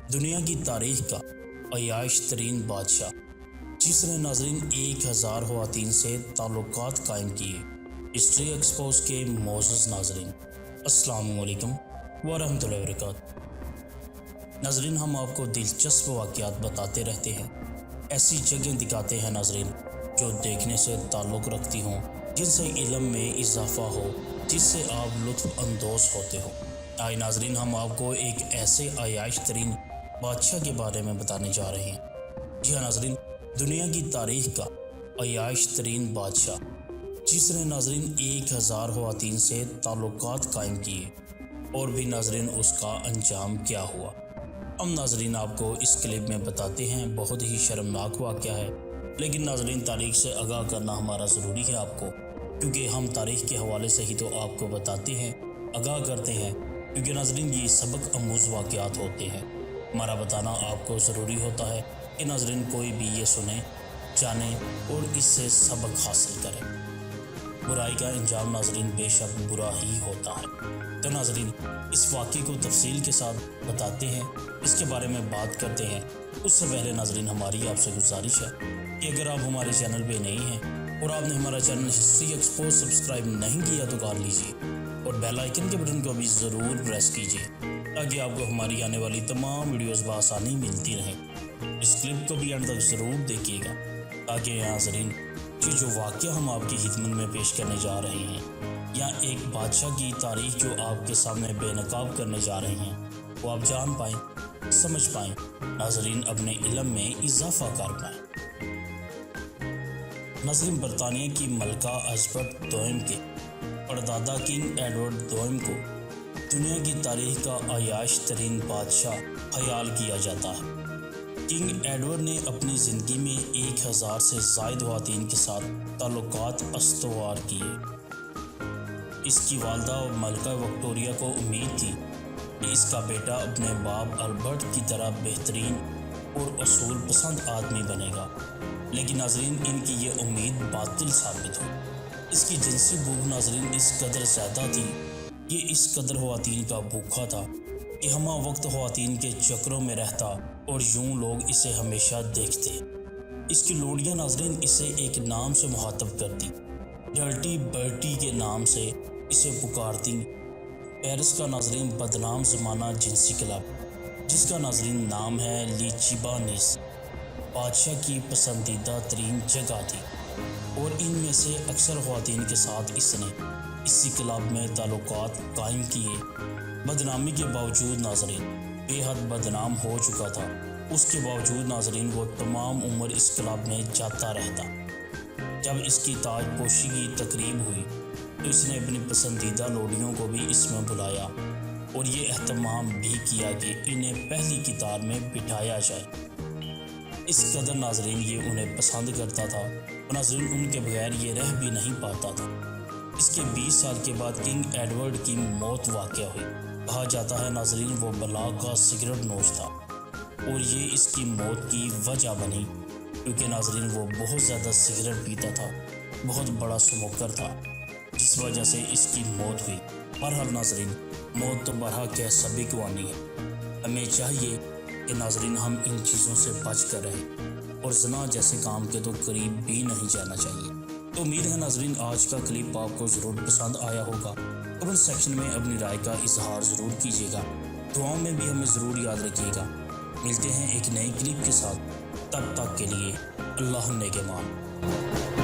دنیا کی تاریخ کا عیاش ترین بادشاہ جس نے ناظرین 1000 خواتین سے تعلقات قائم کیے۔ ہسٹری ایکسپوز کے معزز ناظرین، السلام علیکم ورحمۃ اللہ وبرکاتہ۔ ناظرین، ہم آپ کو دلچسپ واقعات بتاتے رہتے ہیں، ایسی جگہیں دکھاتے ہیں ناظرین جو دیکھنے سے تعلق رکھتی ہوں، جن سے علم میں اضافہ ہو، جس سے آپ لطف اندوز ہوتے ہو۔ آئے ناظرین، ہم آپ کو ایک ایسے عیاش ترین بادشاہ کے بارے میں بتانے جا رہے ہیں۔ جی ہاں ناظرین، دنیا کی تاریخ کا عیاش ترین بادشاہ جس نے ناظرین 1000 خواتین سے تعلقات قائم کیے، اور بھی ناظرین اس کا انجام کیا ہوا۔ ہم ناظرین آپ کو اس کلپ میں بتاتے ہیں، بہت ہی شرمناک واقعہ ہے، لیکن ناظرین تاریخ سے آگاہ کرنا ہمارا ضروری ہے آپ کو، کیونکہ ہم تاریخ کے حوالے سے ہی تو آپ کو بتاتے ہیں، آگاہ کرتے ہیں، کیونکہ ناظرین یہ سبق آموز واقعات ہوتے ہیں۔ ہمارا بتانا آپ کو ضروری ہوتا ہے کہ ناظرین کوئی بھی یہ سنے، جانے اور اس سے سبق حاصل کرے۔ برائی کا انجام ناظرین بے شک برا ہی ہوتا ہے۔ تو ناظرین اس واقعے کو تفصیل کے ساتھ بتاتے ہیں، اس کے بارے میں بات کرتے ہیں۔ اس سے پہلے ناظرین ہماری آپ سے گزارش ہے کہ اگر آپ ہمارے چینل پہ نئے ہیں اور آپ نے ہمارا چینل ہسٹری ایکسپوز سبسکرائب نہیں کیا تو کر لیجیے، اور بیل آئیکن کے بٹن کو بھی ضرور پریس کیجیے تاکہ آپ کو ہماری آنے والی تمام ویڈیوز بآسانی ملتی رہیں۔ اس کلپ کو بھی اینڈ تک ضرور دیکھیے گا تاکہ ناظرین جو واقعہ ہم آپ کی خدمت میں پیش کرنے جا رہے ہیں، یا ایک بادشاہ کی تاریخ جو آپ کے سامنے بے نقاب کرنے جا رہے ہیں، وہ آپ جان پائیں، سمجھ پائیں، ناظرین اپنے علم میں اضافہ کر پائیں۔ ناظرین برطانیہ کی ملکہ الزبتھ دوئم کے پردادا کنگ ایڈورڈ دوئم کو دنیا کی تاریخ کا عیاش ترین بادشاہ خیال کیا جاتا ہے۔ کنگ ایڈورڈ نے اپنی زندگی میں 1000 سے زائد خواتین کے ساتھ تعلقات استوار کیے۔ اس کی والدہ ملکہ وکٹوریہ کو امید تھی کہ اس کا بیٹا اپنے باپ البرٹ کی طرح بہترین اور اصول پسند آدمی بنے گا، لیکن ناظرین ان کی یہ امید باطل ثابت ہوئی۔ اس کی جنسی بھوک ناظرین اس قدر زیادہ تھی، یہ اس قدر خواتین کا بھوکا تھا کہ ہمہ وقت خواتین کے چکروں میں رہتا، اور یوں لوگ اسے ہمیشہ دیکھتے۔ اس کی لوڑیاں ناظرین اسے ایک نام سے مخاطب کرتی، ڈرٹی برٹی کے نام سے اسے پکارتی۔ پیرس کا ناظرین بدنام زمانہ جنسی کلب، جس کا ناظرین نام ہے لیچیبانیس، بادشاہ کی پسندیدہ ترین جگہ تھی، اور ان میں سے اکثر خواتین کے ساتھ اس نے اسی کلب میں تعلقات قائم کیے۔ بدنامی کے باوجود ناظرین بے حد بدنام ہو چکا تھا، اس کے باوجود ناظرین وہ تمام عمر اس کلب میں جاتا رہتا۔ جب اس کی تاج پوشی کی تقریب ہوئی تو اس نے اپنی پسندیدہ لوڑیوں کو بھی اس میں بلایا، اور یہ اہتمام بھی کیا کہ انہیں پہلی قطار میں بٹھایا جائے۔ اس قدر ناظرین یہ انہیں پسند کرتا تھا، اور ناظرین ان کے بغیر یہ رہ بھی نہیں پاتا تھا۔ اس کے 20 سال کے بعد کنگ ایڈورڈ کی موت واقع ہوئی۔ کہا جاتا ہے ناظرین وہ بلا کا سگریٹ نوش تھا، اور یہ اس کی موت کی وجہ بنی، کیونکہ ناظرین وہ بہت زیادہ سگریٹ پیتا تھا، بہت بڑا اسموکر تھا، جس وجہ سے اس کی موت ہوئی۔ بہرحال ناظرین موت تو برحق ہے، سبھی کو آنی ہے۔ ہمیں چاہیے کہ ناظرین ہم ان چیزوں سے بچ کر رہیں، اور زنا جیسے کام کے تو قریب بھی نہیں جانا چاہیے۔ تو امید ہے ناظرین آج کا کلپ آپ کو ضرور پسند آیا ہوگا۔ کمنٹ سیکشن میں اپنی رائے کا اظہار ضرور کیجیے گا، دعاؤں میں بھی ہمیں ضرور یاد رکھیے گا۔ ملتے ہیں ایک نئے کلپ کے ساتھ، تب تک کے لیے اللہ نگہبان۔